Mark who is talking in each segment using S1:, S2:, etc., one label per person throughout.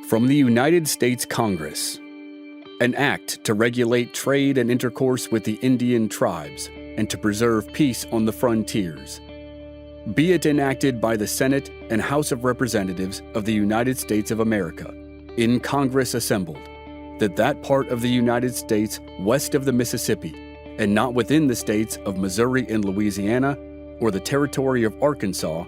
S1: From the United States Congress, an act to regulate trade and intercourse with the Indian tribes and to preserve peace on the frontiers. Be it enacted by the Senate and House of Representatives of the United States of America, in Congress assembled, that part of the United States west of the Mississippi, and not within the states of Missouri and Louisiana, or the territory of Arkansas,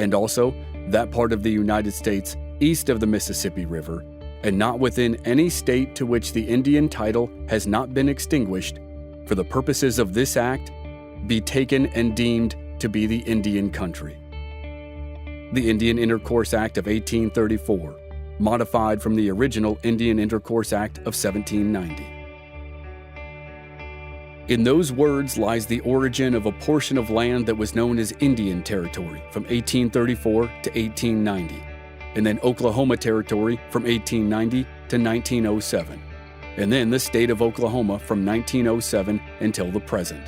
S1: and also that part of the United States east of the Mississippi River, and not within any state to which the Indian title has not been extinguished, for the purposes of this act, be taken and deemed to be the Indian country. The Indian Intercourse Act of 1834, modified from the original Indian Intercourse Act of 1790. In those words lies the origin of a portion of land that was known as Indian Territory from 1834 to 1890, and then Oklahoma Territory from 1890 to 1907, and then the state of Oklahoma from 1907 until the present.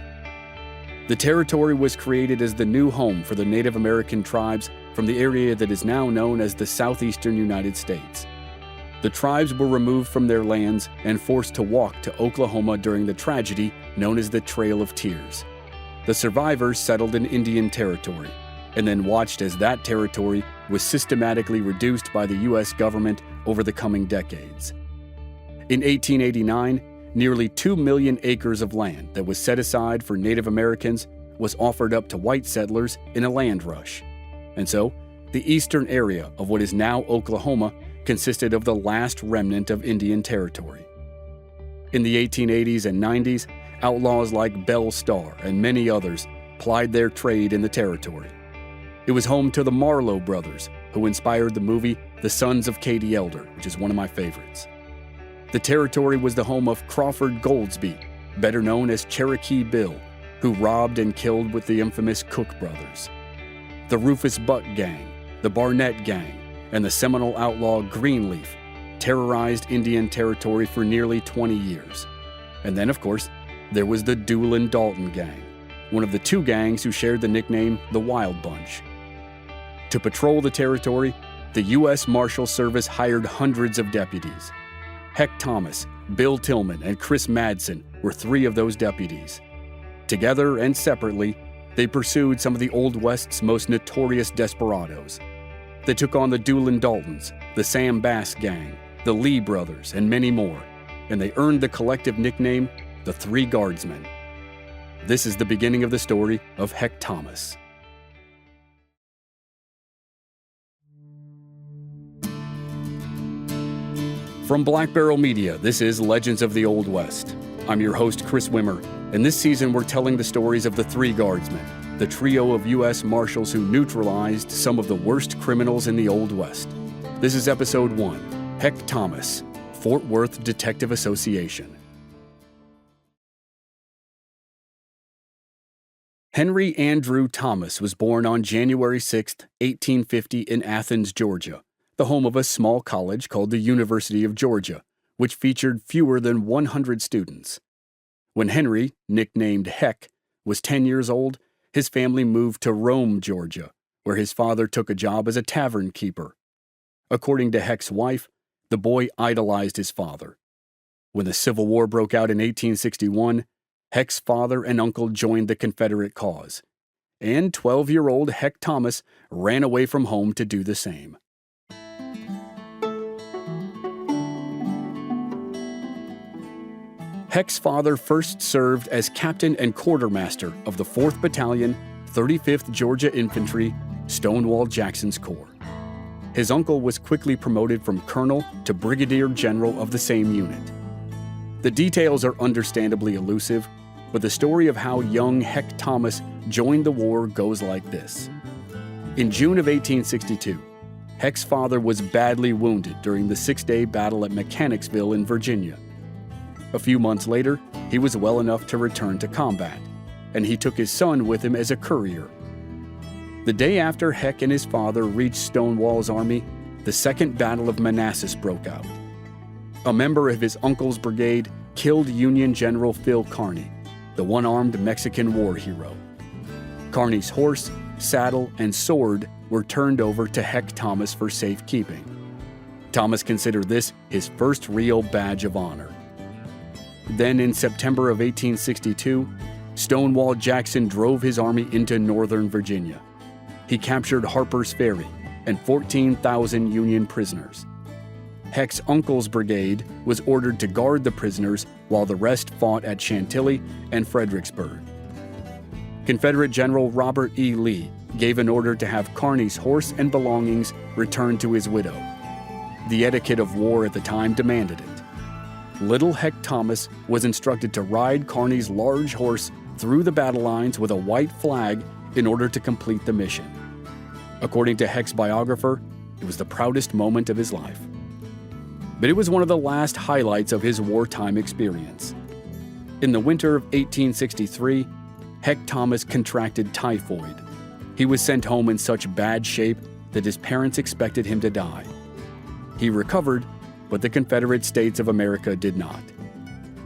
S1: The territory was created as the new home for the Native American tribes from the area that is now known as the southeastern United States. The tribes were removed from their lands and forced to walk to Oklahoma during the tragedy known as the Trail of Tears. The survivors settled in Indian Territory, and then watched as that territory was systematically reduced by the U.S. government over the coming decades. In 1889, nearly 2 million acres of land that was set aside for Native Americans was offered up to white settlers in a land rush. And so, the eastern area of what is now Oklahoma consisted of the last remnant of Indian Territory. In the 1880s and 90s, outlaws like Belle Starr and many others plied their trade in the territory. It was home to the Marlowe brothers, who inspired the movie The Sons of Katie Elder, which is one of my favorites. The territory was the home of Crawford Goldsby, better known as Cherokee Bill, who robbed and killed with the infamous Cook brothers. The Rufus Buck Gang, the Barnett Gang, and the Seminole outlaw Greenleaf terrorized Indian Territory for nearly 20 years. And then, of course, there was the Doolin Dalton Gang, one of the two gangs who shared the nickname the Wild Bunch. To patrol the territory, the U.S. Marshal Service hired hundreds of deputies. Heck Thomas, Bill Tillman, and Chris Madsen were three of those deputies. Together and separately, they pursued some of the Old West's most notorious desperados. They took on the Doolin Daltons, the Sam Bass Gang, the Lee Brothers, and many more, and they earned the collective nickname the Three Guardsmen. This is the beginning of the story of Heck Thomas. From Black Barrel Media, this is Legends of the Old West. I'm your host, Chris Wimmer, and this season we're telling the stories of the Three Guardsmen, the trio of U.S. Marshals who neutralized some of the worst criminals in the Old West. This is Episode 1, Heck Thomas, Fort Worth Detective Association. Henry Andrew Thomas was born on January 6, 1850 in Athens, Georgia, the home of a small college called the University of Georgia, which featured fewer than 100 students. When Henry, nicknamed Heck, was 10 years old, his family moved to Rome, Georgia, where his father took a job as a tavern keeper. According to Heck's wife, the boy idolized his father. When the Civil War broke out in 1861, Heck's father and uncle joined the Confederate cause, and 12-year-old Heck Thomas ran away from home to do the same. Heck's father first served as captain and quartermaster of the 4th Battalion, 35th Georgia Infantry, Stonewall Jackson's Corps. His uncle was quickly promoted from colonel to brigadier general of the same unit. The details are understandably elusive, but the story of how young Heck Thomas joined the war goes like this. In June of 1862, Heck's father was badly wounded during the 6-day battle at Mechanicsville in Virginia. A few months later, he was well enough to return to combat, and he took his son with him as a courier. The day after Heck and his father reached Stonewall's army, the Second Battle of Manassas broke out. A member of his uncle's brigade killed Union General Phil Kearny, the one-armed Mexican war hero. Kearny's horse, saddle, and sword were turned over to Heck Thomas for safekeeping. Thomas considered this his first real badge of honor. Then in September of 1862, Stonewall Jackson drove his army into Northern Virginia. He captured Harper's Ferry and 14,000 Union prisoners. Heck's uncle's brigade was ordered to guard the prisoners while the rest fought at Chantilly and Fredericksburg. Confederate General Robert E. Lee gave an order to have Kearny's horse and belongings returned to his widow. The etiquette of war at the time demanded it. Little Heck Thomas was instructed to ride Kearny's large horse through the battle lines with a white flag in order to complete the mission. According to Heck's biographer, it was the proudest moment of his life. But it was one of the last highlights of his wartime experience. In the winter of 1863, Heck Thomas contracted typhoid. He was sent home in such bad shape that his parents expected him to die. He recovered, but the Confederate States of America did not.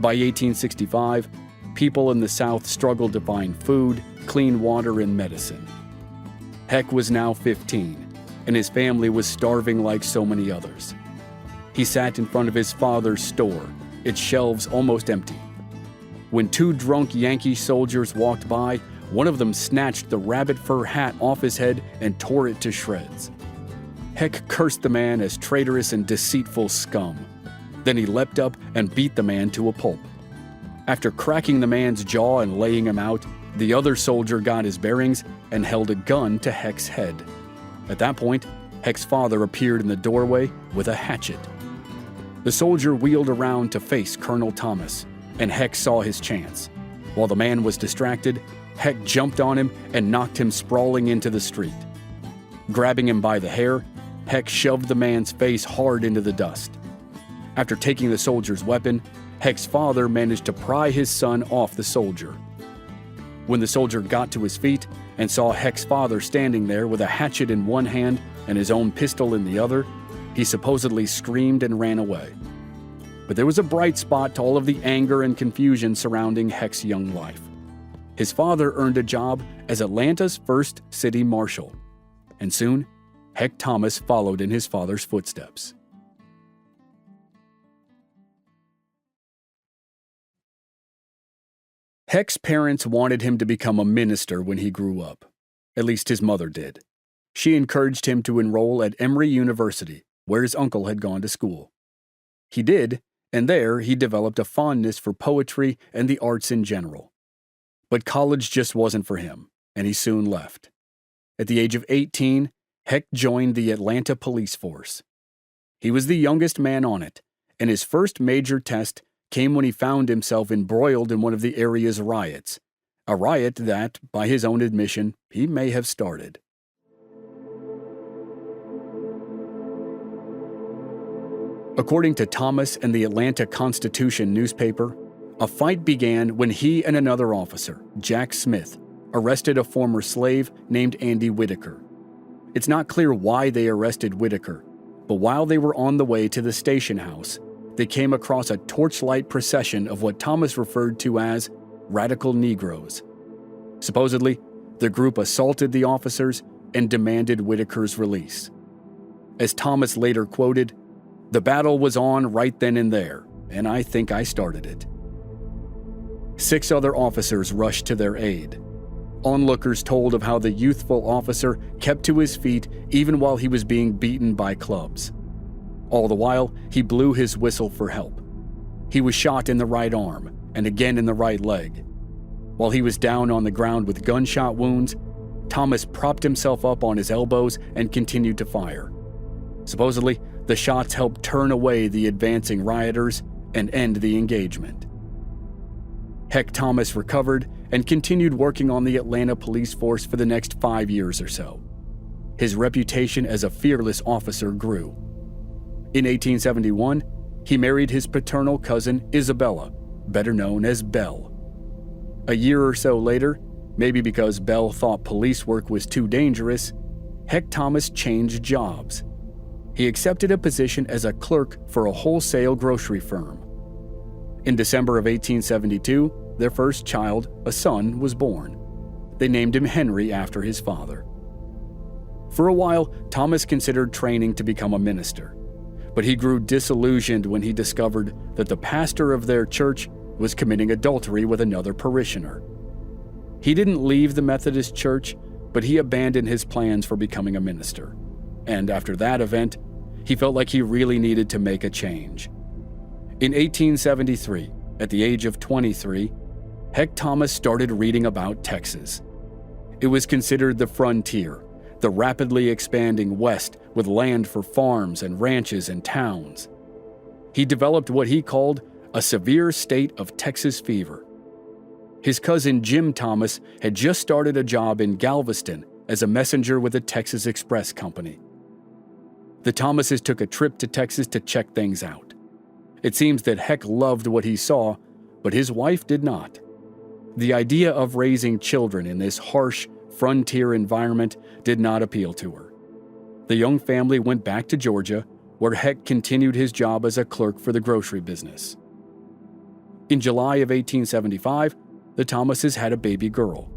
S1: By 1865, people in the South struggled to find food, clean water, and medicine. Heck was now 15, and his family was starving like so many others. He sat in front of his father's store, its shelves almost empty. When two drunk Yankee soldiers walked by, one of them snatched the rabbit fur hat off his head and tore it to shreds. Heck cursed the man as traitorous and deceitful scum. Then he leapt up and beat the man to a pulp. After cracking the man's jaw and laying him out, the other soldier got his bearings and held a gun to Heck's head. At that point, Heck's father appeared in the doorway with a hatchet. The soldier wheeled around to face Colonel Thomas, and Heck saw his chance. While the man was distracted, Heck jumped on him and knocked him sprawling into the street. Grabbing him by the hair, Heck shoved the man's face hard into the dust. After taking the soldier's weapon, Heck's father managed to pry his son off the soldier. When the soldier got to his feet and saw Heck's father standing there with a hatchet in one hand and his own pistol in the other, he supposedly screamed and ran away. But there was a bright spot to all of the anger and confusion surrounding Heck's young life. His father earned a job as Atlanta's first city marshal, and soon, Heck Thomas followed in his father's footsteps. Heck's parents wanted him to become a minister when he grew up. At least his mother did. She encouraged him to enroll at Emory University, where his uncle had gone to school. He did, and there he developed a fondness for poetry and the arts in general. But college just wasn't for him, and he soon left. At the age of 18, Heck joined the Atlanta police force. He was the youngest man on it, and his first major test came when he found himself embroiled in one of the area's riots, a riot that, by his own admission, he may have started. According to Thomas and the Atlanta Constitution newspaper, a fight began when he and another officer, Jack Smith, arrested a former slave named Andy Whitaker. It's not clear why they arrested Whitaker, but while they were on the way to the station house, they came across a torchlight procession of what Thomas referred to as radical Negroes. Supposedly, the group assaulted the officers and demanded Whitaker's release. As Thomas later quoted, "The battle was on right then and there, and I think I started it." 6 other officers rushed to their aid. Onlookers told of how the youthful officer kept to his feet even while he was being beaten by clubs. All the while, he blew his whistle for help. He was shot in the right arm and again in the right leg. While he was down on the ground with gunshot wounds, Thomas propped himself up on his elbows and continued to fire. Supposedly, the shots helped turn away the advancing rioters and end the engagement. Heck Thomas recovered and continued working on the Atlanta police force for the next 5 years or so. His reputation as a fearless officer grew. In 1871, he married his paternal cousin Isabella, better known as Belle. A year or so later, maybe because Belle thought police work was too dangerous, Heck Thomas changed jobs. He accepted a position as a clerk for a wholesale grocery firm. In December of 1872, their first child, a son, was born. They named him Henry after his father. For a while, Thomas considered training to become a minister. But he grew disillusioned when he discovered that the pastor of their church was committing adultery with another parishioner. He didn't leave the Methodist Church, but he abandoned his plans for becoming a minister. And after that event, he felt like he really needed to make a change. In 1873, at the age of 23, Heck Thomas started reading about Texas. It was considered the frontier, the rapidly expanding West with land for farms and ranches and towns. He developed what he called a severe state of Texas fever. His cousin Jim Thomas had just started a job in Galveston as a messenger with the Texas Express Company. The Thomases took a trip to Texas to check things out. It seems that Heck loved what he saw, but his wife did not. The idea of raising children in this harsh, frontier environment did not appeal to her. The young family went back to Georgia, where Heck continued his job as a clerk for the grocery business. In July of 1875, the Thomases had a baby girl.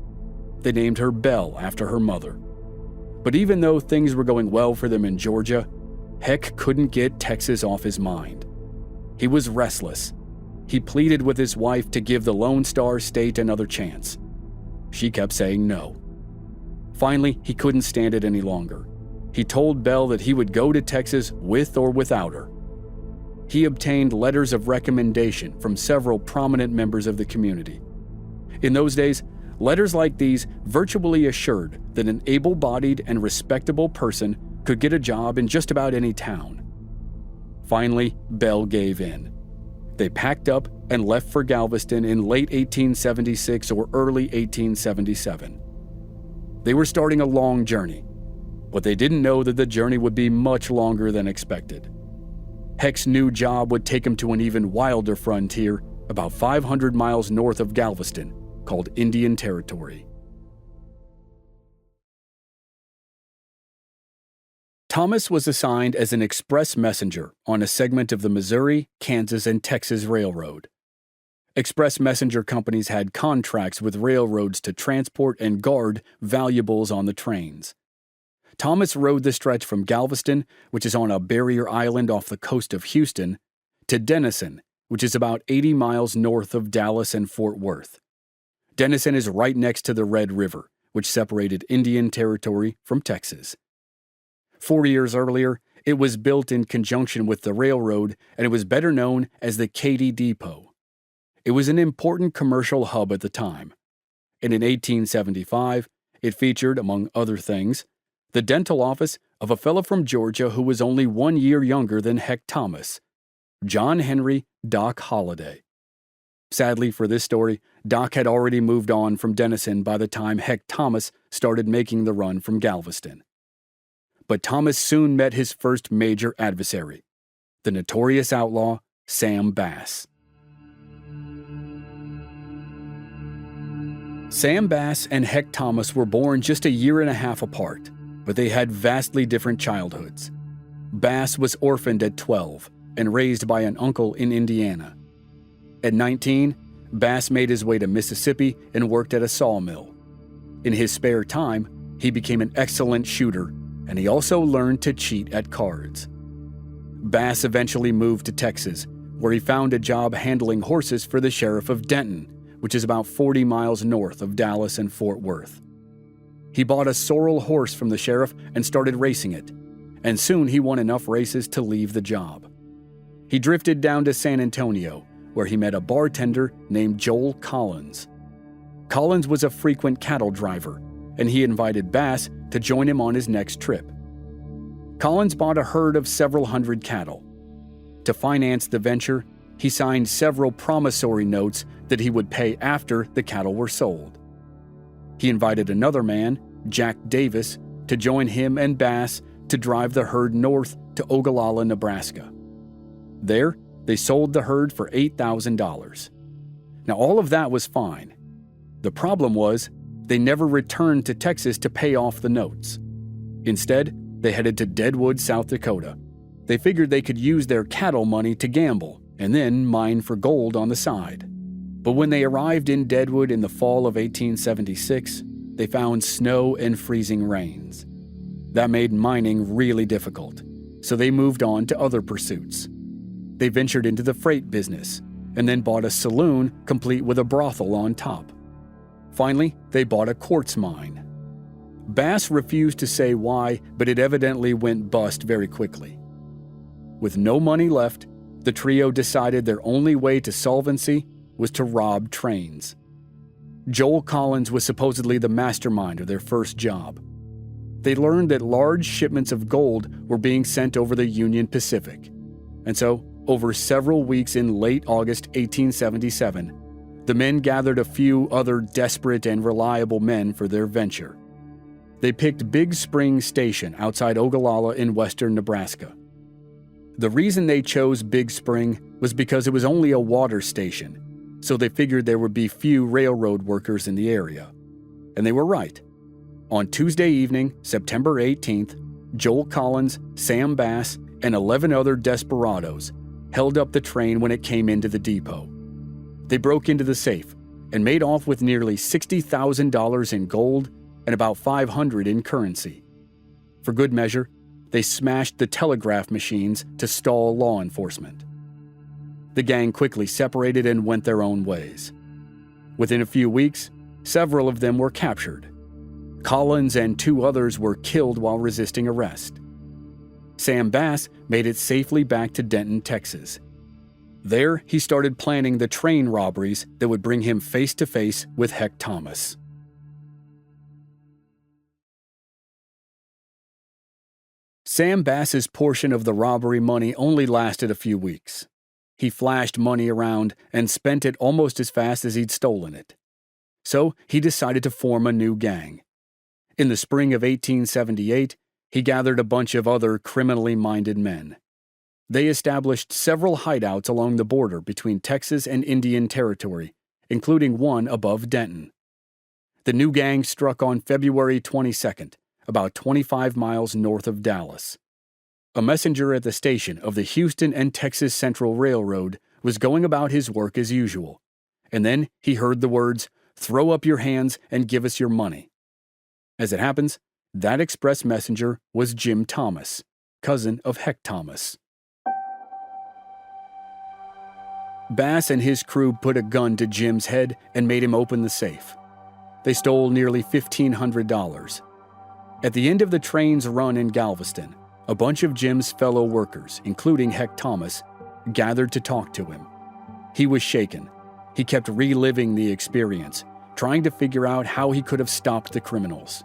S1: They named her Belle after her mother. But even though things were going well for them in Georgia, Heck couldn't get Texas off his mind. He was restless. He pleaded with his wife to give the Lone Star State another chance. She kept saying no. Finally, he couldn't stand it any longer. He told Belle that he would go to Texas with or without her. He obtained letters of recommendation from several prominent members of the community. In those days, letters like these virtually assured that an able-bodied and respectable person could get a job in just about any town. Finally, Belle gave in. They packed up and left for Galveston in late 1876 or early 1877. They were starting a long journey, but they didn't know that the journey would be much longer than expected. Heck's new job would take him to an even wilder frontier about 500 miles north of Galveston, called Indian Territory. Thomas was assigned as an express messenger on a segment of the Missouri, Kansas, and Texas Railroad. Express messenger companies had contracts with railroads to transport and guard valuables on the trains. Thomas rode the stretch from Galveston, which is on a barrier island off the coast of Houston, to Denison, which is about 80 miles north of Dallas and Fort Worth. Denison is right next to the Red River, which separated Indian Territory from Texas. 4 years earlier, it was built in conjunction with the railroad, and it was better known as the Katy Depot. It was an important commercial hub at the time, and in 1875, it featured, among other things, the dental office of a fellow from Georgia who was only 1 year younger than Heck Thomas, John Henry Doc Holliday. Sadly for this story, Doc had already moved on from Denison by the time Heck Thomas started making the run from Galveston. But Thomas soon met his first major adversary, the notorious outlaw Sam Bass. Sam Bass and Heck Thomas were born just a year and a half apart, but they had vastly different childhoods. Bass was orphaned at 12 and raised by an uncle in Indiana. At 19, Bass made his way to Mississippi and worked at a sawmill. In his spare time, he became an excellent shooter, and he also learned to cheat at cards. Bass eventually moved to Texas, where he found a job handling horses for the sheriff of Denton, which is about 40 miles north of Dallas and Fort Worth. He bought a sorrel horse from the sheriff and started racing it, and soon he won enough races to leave the job. He drifted down to San Antonio, where he met a bartender named Joel Collins. Collins was a frequent cattle driver, and he invited Bass to join him on his next trip. Collins bought a herd of several hundred cattle. To finance the venture, he signed several promissory notes that he would pay after the cattle were sold. He invited another man, Jack Davis, to join him and Bass to drive the herd north to Ogallala, Nebraska. There, they sold the herd for $8,000. Now, all of that was fine. The problem was, they never returned to Texas to pay off the notes. Instead, they headed to Deadwood, South Dakota. They figured they could use their cattle money to gamble and then mine for gold on the side. But when they arrived in Deadwood in the fall of 1876, they found snow and freezing rains. That made mining really difficult, so they moved on to other pursuits. They ventured into the freight business, and then bought a saloon complete with a brothel on top. Finally, they bought a quartz mine. Bass refused to say why, but it evidently went bust very quickly. With no money left, the trio decided their only way to solvency was to rob trains. Joel Collins was supposedly the mastermind of their first job. They learned that large shipments of gold were being sent over the Union Pacific, and so, over several weeks in late August 1877, the men gathered a few other desperate and reliable men for their venture. They picked Big Spring Station outside Ogallala in western Nebraska. The reason they chose Big Spring was because it was only a water station, so they figured there would be few railroad workers in the area. And they were right. On Tuesday evening, September 18th, Joel Collins, Sam Bass, and 11 other desperados held up the train when it came into the depot. They broke into the safe and made off with nearly $60,000 in gold and about $500 in currency. For good measure, they smashed the telegraph machines to stall law enforcement. The gang quickly separated and went their own ways. Within a few weeks, several of them were captured. Collins and 2 others were killed while resisting arrest. Sam Bass made it safely back to Denton, Texas. There, he started planning the train robberies that would bring him face to face with Heck Thomas. Sam Bass's portion of the robbery money only lasted a few weeks. He flashed money around and spent it almost as fast as he'd stolen it. So he decided to form a new gang. In the spring of 1878, he gathered a bunch of other criminally minded men. They established several hideouts along the border between Texas and Indian Territory, including one above Denton. The new gang struck on February 22nd, about 25 miles north of Dallas. A messenger at the station of the Houston and Texas Central Railroad was going about his work as usual, and then he heard the words, "Throw up your hands and give us your money." As it happens, that express messenger was Jim Thomas, cousin of Heck Thomas. Bass and his crew put a gun to Jim's head and made him open the safe. They stole nearly $1,500. At the end of the train's run in Galveston, a bunch of Jim's fellow workers, including Heck Thomas, gathered to talk to him. He was shaken. He kept reliving the experience, trying to figure out how he could have stopped the criminals.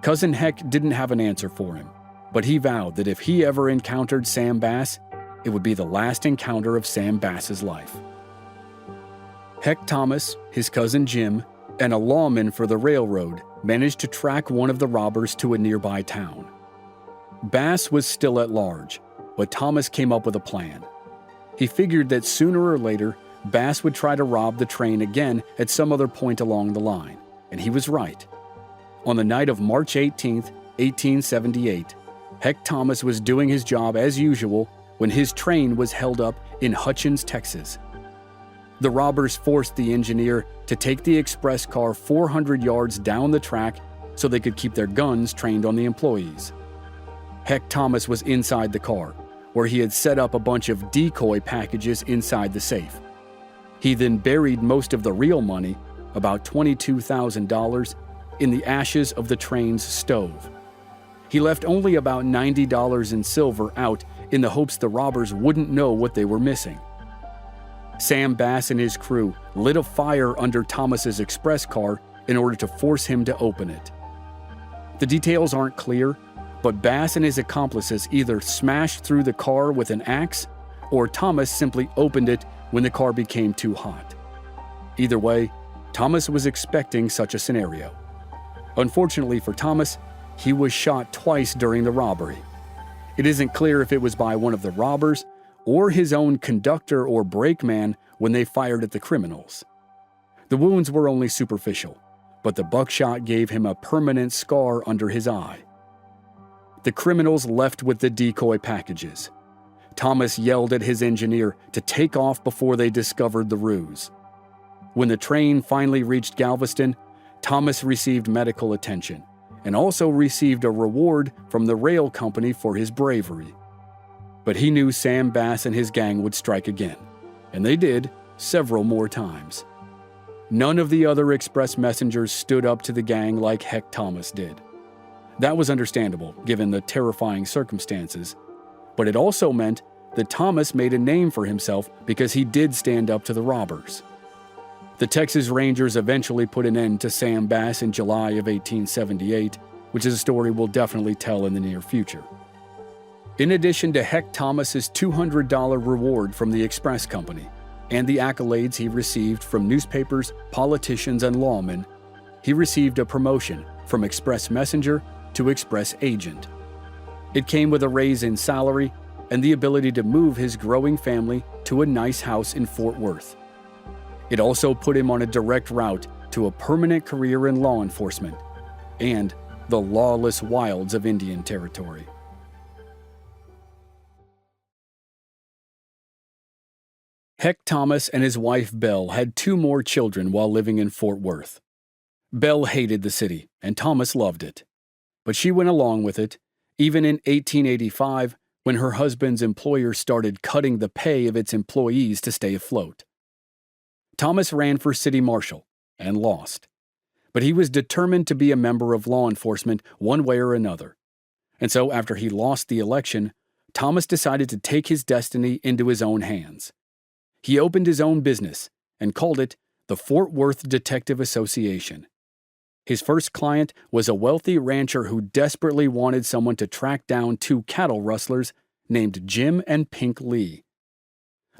S1: Cousin Heck didn't have an answer for him, but he vowed that if he ever encountered Sam Bass, it would be the last encounter of Sam Bass's life. Heck Thomas, his cousin Jim, and a lawman for the railroad managed to track one of the robbers to a nearby town. Bass was still at large, but Thomas came up with a plan. He figured that sooner or later, Bass would try to rob the train again at some other point along the line, and he was right. On the night of March 18, 1878, Heck Thomas was doing his job as usual when his train was held up in Hutchins, Texas. The robbers forced the engineer to take the express car 400 yards down the track so they could keep their guns trained on the employees. Heck Thomas was inside the car, where he had set up a bunch of decoy packages inside the safe. He then buried most of the real money, about $22,000, in the ashes of the train's stove. He left only about $90 in silver out in the hopes the robbers wouldn't know what they were missing. Sam Bass and his crew lit a fire under Thomas's express car in order to force him to open it. The details aren't clear, but Bass and his accomplices either smashed through the car with an axe, or Thomas simply opened it when the car became too hot. Either way, Thomas was expecting such a scenario. Unfortunately for Thomas, he was shot twice during the robbery. It isn't clear if it was by one of the robbers or his own conductor or brakeman when they fired at the criminals. The wounds were only superficial, but the buckshot gave him a permanent scar under his eye. The criminals left with the decoy packages. Thomas yelled at his engineer to take off before they discovered the ruse. When the train finally reached Galveston, Thomas received medical attention and also received a reward from the rail company for his bravery. But he knew Sam Bass and his gang would strike again, and they did several more times. None of the other express messengers stood up to the gang like Heck Thomas did. That was understandable, given the terrifying circumstances, but it also meant that Thomas made a name for himself because he did stand up to the robbers. The Texas Rangers eventually put an end to Sam Bass in July of 1878, which is a story we'll definitely tell in the near future. In addition to Heck Thomas's $200 reward from the Express Company and the accolades he received from newspapers, politicians, and lawmen, he received a promotion from Express Messenger to Express Agent. It came with a raise in salary and the ability to move his growing family to a nice house in Fort Worth. It also put him on a direct route to a permanent career in law enforcement and the lawless wilds of Indian Territory. Heck Thomas and his wife Belle had 2 more children while living in Fort Worth. Belle hated the city, and Thomas loved it. But she went along with it, even in 1885, when her husband's employer started cutting the pay of its employees to stay afloat. Thomas ran for city marshal and lost, but he was determined to be a member of law enforcement one way or another. And so after he lost the election, Thomas decided to take his destiny into his own hands. He opened his own business and called it the Fort Worth Detective Association. His first client was a wealthy rancher who desperately wanted someone to track down 2 cattle rustlers named Jim and Pink Lee.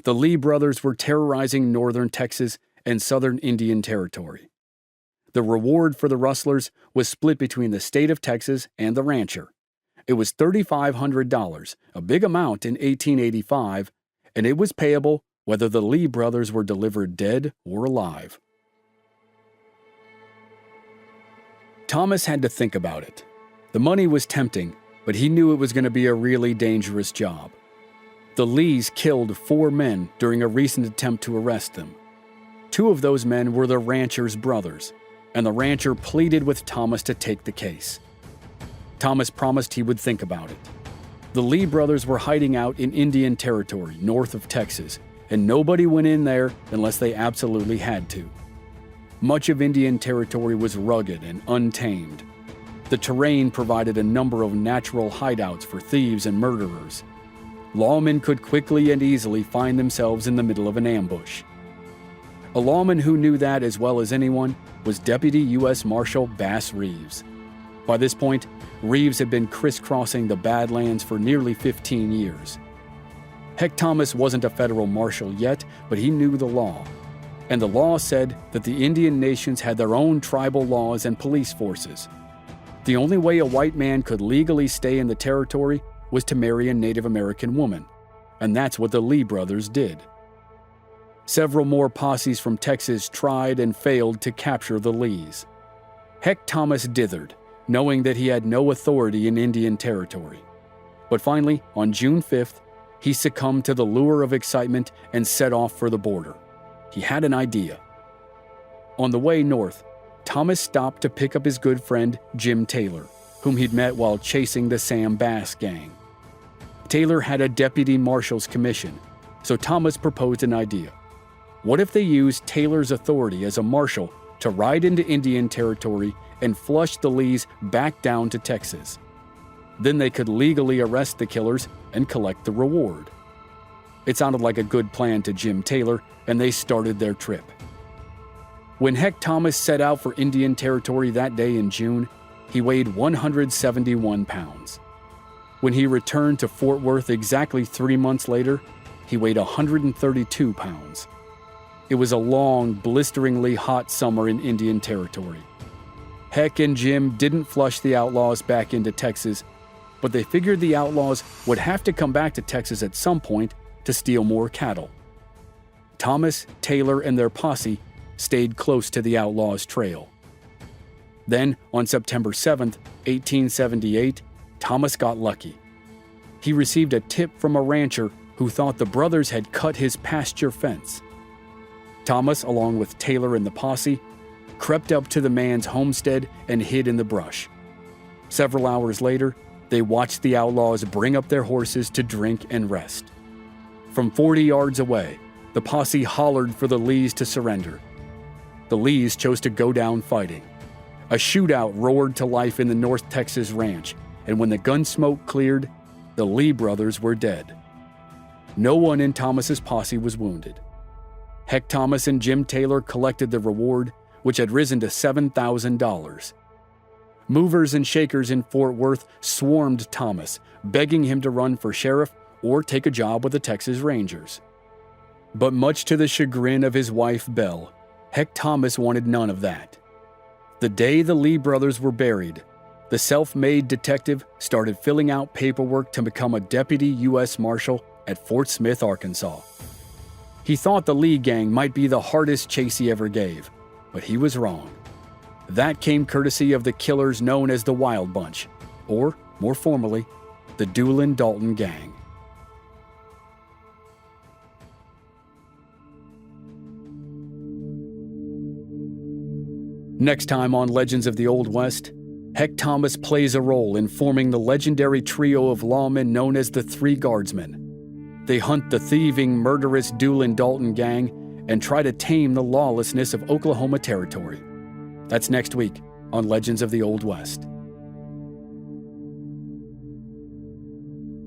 S1: The Lee brothers were terrorizing northern Texas and southern Indian Territory. The reward for the rustlers was split between the state of Texas and the rancher. It was $3,500, a big amount in 1885, and it was payable whether the Lee brothers were delivered dead or alive. Thomas had to think about it. The money was tempting, but he knew it was going to be a really dangerous job. The Lees killed 4 men during a recent attempt to arrest them. 2 of those men were the rancher's brothers, and the rancher pleaded with Thomas to take the case. Thomas promised he would think about it. The Lee brothers were hiding out in Indian Territory, north of Texas, and nobody went in there unless they absolutely had to. Much of Indian Territory was rugged and untamed. The terrain provided a number of natural hideouts for thieves and murderers. Lawmen could quickly and easily find themselves in the middle of an ambush. A lawman who knew that as well as anyone was Deputy U.S. Marshal Bass Reeves. By this point, Reeves had been crisscrossing the Badlands for nearly 15 years. Heck Thomas wasn't a federal marshal yet, but he knew the law. And the law said that the Indian nations had their own tribal laws and police forces. The only way a white man could legally stay in the territory was to marry a Native American woman, and that's what the Lee brothers did. Several more posses from Texas tried and failed to capture the Lees. Heck Thomas dithered, knowing that he had no authority in Indian Territory. But finally, on June 5th, he succumbed to the lure of excitement and set off for the border. He had an idea. On the way north, Thomas stopped to pick up his good friend Jim Taylor, whom he'd met while chasing the Sam Bass gang. Taylor had a deputy marshal's commission, so Thomas proposed an idea. What if they used Taylor's authority as a marshal to ride into Indian Territory and flush the Lees back down to Texas? Then they could legally arrest the killers and collect the reward. It sounded like a good plan to Jim Taylor, and they started their trip. When Heck Thomas set out for Indian Territory that day in June, he weighed 171 pounds. When he returned to Fort Worth exactly 3 months later, he weighed 132 pounds. It was a long, blisteringly hot summer in Indian Territory. Heck and Jim didn't flush the Outlaws back into Texas, but they figured the Outlaws would have to come back to Texas at some point to steal more cattle. Thomas, Taylor, and their posse stayed close to the Outlaws' trail. Then, on September 7, 1878, Thomas got lucky. He received a tip from a rancher who thought the brothers had cut his pasture fence. Thomas, along with Taylor and the posse, crept up to the man's homestead and hid in the brush. Several hours later, They watched the outlaws bring up their horses to drink and rest. From 40 yards away, the posse hollered for the Lees to surrender. The Lees chose to go down fighting. A shootout roared to life in the North Texas ranch, and when the gun smoke cleared, the Lee brothers were dead. No one in Thomas's posse was wounded. Heck Thomas and Jim Taylor collected the reward, which had risen to $7,000. Movers and shakers in Fort Worth swarmed Thomas, begging him to run for sheriff or take a job with the Texas Rangers. But much to the chagrin of his wife, Belle, Heck Thomas wanted none of that. The day the Lee brothers were buried, the self-made detective started filling out paperwork to become a Deputy U.S. Marshal at Fort Smith, Arkansas. He thought the Lee gang might be the hardest chase he ever gave, but he was wrong. That came courtesy of the killers known as the Wild Bunch, or, more formally, the Doolin-Dalton Gang. Next time on Legends of the Old West, Heck Thomas plays a role in forming the legendary trio of lawmen known as the Three Guardsmen. They hunt the thieving, murderous Doolin-Dalton Gang and try to tame the lawlessness of Oklahoma Territory. That's next week on Legends of the Old West.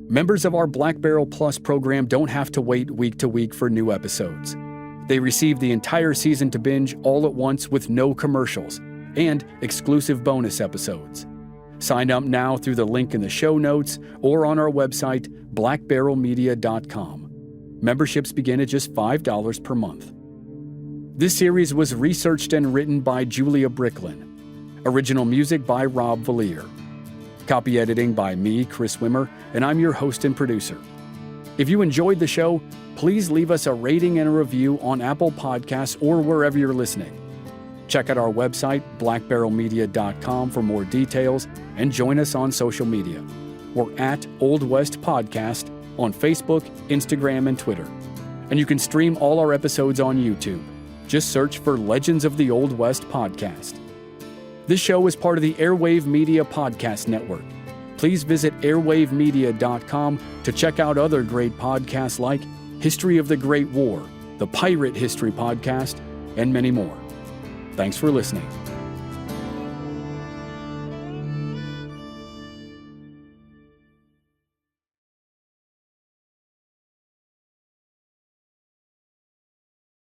S1: Members of our Black Barrel Plus program don't have to wait week to week for new episodes. They receive the entire season to binge all at once with no commercials and exclusive bonus episodes. Sign up now through the link in the show notes or on our website, blackbarrelmedia.com. Memberships begin at just $5 per month. This series was researched and written by Julia Bricklin. Original music by Rob Valier. Copy editing by me, Chris Wimmer, and I'm your host and producer. If you enjoyed the show, please leave us a rating and a review on Apple Podcasts or wherever you're listening. Check out our website, blackbarrelmedia.com, for more details, and join us on social media. We're at Old West Podcast on Facebook, Instagram, and Twitter. And you can stream all our episodes on YouTube. Just search for Legends of the Old West Podcast. This show is part of the Airwave Media Podcast Network. Please visit airwavemedia.com to check out other great podcasts like History of the Great War, the Pirate History Podcast, and many more. Thanks for listening.